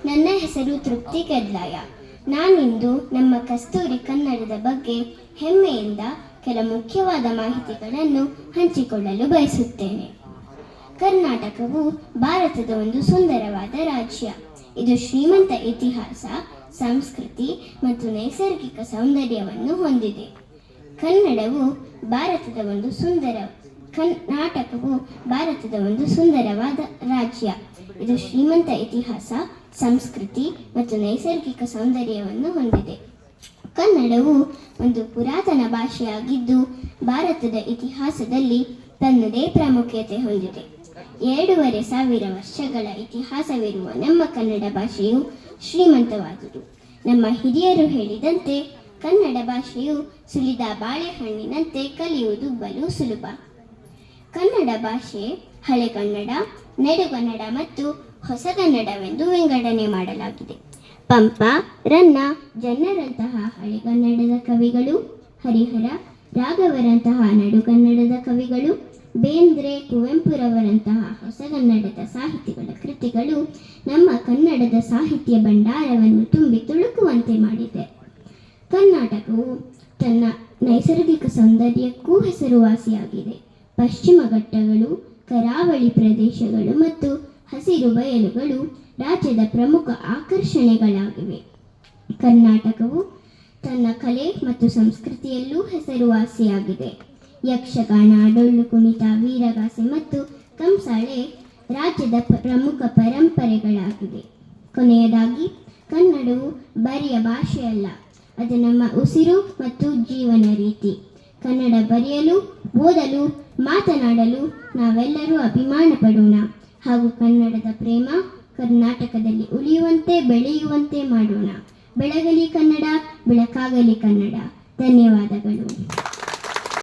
ನನ್ನ ಹೆಸರು ತೃಪ್ತಿ ಕೆದ್ಲಾಯ. ನಾನಿಂದು ನಮ್ಮ ಕಸ್ತೂರಿ ಕನ್ನಡದ ಬಗ್ಗೆ ಹೆಮ್ಮೆಯಿಂದ ಕೆಲ ಮುಖ್ಯವಾದ ಮಾಹಿತಿಗಳನ್ನು ಹಂಚಿಕೊಳ್ಳಲು ಬಯಸುತ್ತೇನೆ. ಕರ್ನಾಟಕವು ಭಾರತದ ಒಂದು ಸುಂದರವಾದ ರಾಜ್ಯ. ಇದು ಶ್ರೀಮಂತ ಇತಿಹಾಸ, ಸಂಸ್ಕೃತಿ ಮತ್ತು ನೈಸರ್ಗಿಕ ಸೌಂದರ್ಯವನ್ನು ಹೊಂದಿದೆ. ಕರ್ನಾಟಕವು ಭಾರತದ ಒಂದು ಸುಂದರವಾದ ರಾಜ್ಯ. ಇದು ಶ್ರೀಮಂತ ಇತಿಹಾಸ, ಸಂಸ್ಕೃತಿ ಮತ್ತು ನೈಸರ್ಗಿಕ ಸೌಂದರ್ಯವನ್ನು ಹೊಂದಿದೆ. ಕನ್ನಡವು ಒಂದು ಪುರಾತನ ಭಾಷೆಯಾಗಿದ್ದು ಭಾರತದ ಇತಿಹಾಸದಲ್ಲಿ ತನ್ನದೇ ಪ್ರಾಮುಖ್ಯತೆ ಹೊಂದಿದೆ. 2500 ವರ್ಷಗಳ ಇತಿಹಾಸವಿರುವ ನಮ್ಮ ಕನ್ನಡ ಭಾಷೆಯು ಶ್ರೀಮಂತವಾದುದು. ನಮ್ಮ ಹಿರಿಯರು ಹೇಳಿದಂತೆ ಕನ್ನಡ ಭಾಷೆಯು ಸುಲಿದ ಬಾಳೆಹಣ್ಣಿನಂತೆ ಕಲಿಯುವುದು ಬಲು ಸುಲಭ. ಕನ್ನಡ ಭಾಷೆ ಹಳೆಗನ್ನಡ, ನಡುಗನ್ನಡ ಮತ್ತು ಹೊಸಗನ್ನಡವೆಂದು ವಿಂಗಡಣೆ ಮಾಡಲಾಗಿದೆ. ಪಂಪ, ರನ್ನ, ಜನ್ನರಂತಹ ಹಳೆಗನ್ನಡದ ಕವಿಗಳು, ಹರಿಹರ, ರಾಘವರಂತಹ ನಡುಗನ್ನಡದ ಕವಿಗಳು, ಬೇಂದ್ರೆ, ಕುವೆಂಪುರವರಂತಹ ಹೊಸಗನ್ನಡದ ಸಾಹಿತಿಗಳ ಕೃತಿಗಳು ನಮ್ಮ ಕನ್ನಡದ ಸಾಹಿತ್ಯ ಭಂಡಾರವನ್ನು ತುಂಬಿ ತುಳುಕುವಂತೆ ಮಾಡಿದೆ. ಕರ್ನಾಟಕವು ತನ್ನ ನೈಸರ್ಗಿಕ ಸೌಂದರ್ಯಕ್ಕೂ ಹೆಸರುವಾಸಿಯಾಗಿದೆ. ಪಶ್ಚಿಮ ಘಟ್ಟಗಳು, ಕರಾವಳಿ ಪ್ರದೇಶಗಳು ಮತ್ತು ಹಸಿರು ಬಯಲುಗಳು ರಾಜ್ಯದ ಪ್ರಮುಖ ಆಕರ್ಷಣೆಗಳಾಗಿವೆ. ಕರ್ನಾಟಕವು ತನ್ನ ಕಲೆ ಮತ್ತು ಸಂಸ್ಕೃತಿಯಲ್ಲೂ ಹೆಸರುವಾಸಿಯಾಗಿದೆ. ಯಕ್ಷಗಾನ, ಡೊಳ್ಳು ಕುಣಿತ, ವೀರಗಾಸೆ ಮತ್ತು ಕಂಸಾಳೆ ರಾಜ್ಯದ ಪ್ರಮುಖ ಪರಂಪರೆಗಳಾಗಿವೆ. ಕೊನೆಯದಾಗಿ, ಕನ್ನಡವು ಬರಿಯ ಭಾಷೆಯಲ್ಲ, ಅದು ನಮ್ಮ ಉಸಿರು ಮತ್ತು ಜೀವನ ರೀತಿ. ಕನ್ನಡ ಬರೆಯಲು, ಓದಲು, ಮಾತನಾಡಲು ನಾವೆಲ್ಲರೂ ಅಭಿಮಾನ ಪಡೋಣ ಹಾಗೂ ಕನ್ನಡದ ಪ್ರೇಮ ಕರ್ನಾಟಕದಲ್ಲಿ ಉಳಿಯುವಂತೆ, ಬೆಳೆಯುವಂತೆ ಮಾಡೋಣ. ಬೆಳಗಲಿ ಕನ್ನಡ, ಬೆಳಕಾಗಲಿ ಕನ್ನಡ. ಧನ್ಯವಾದಗಳು.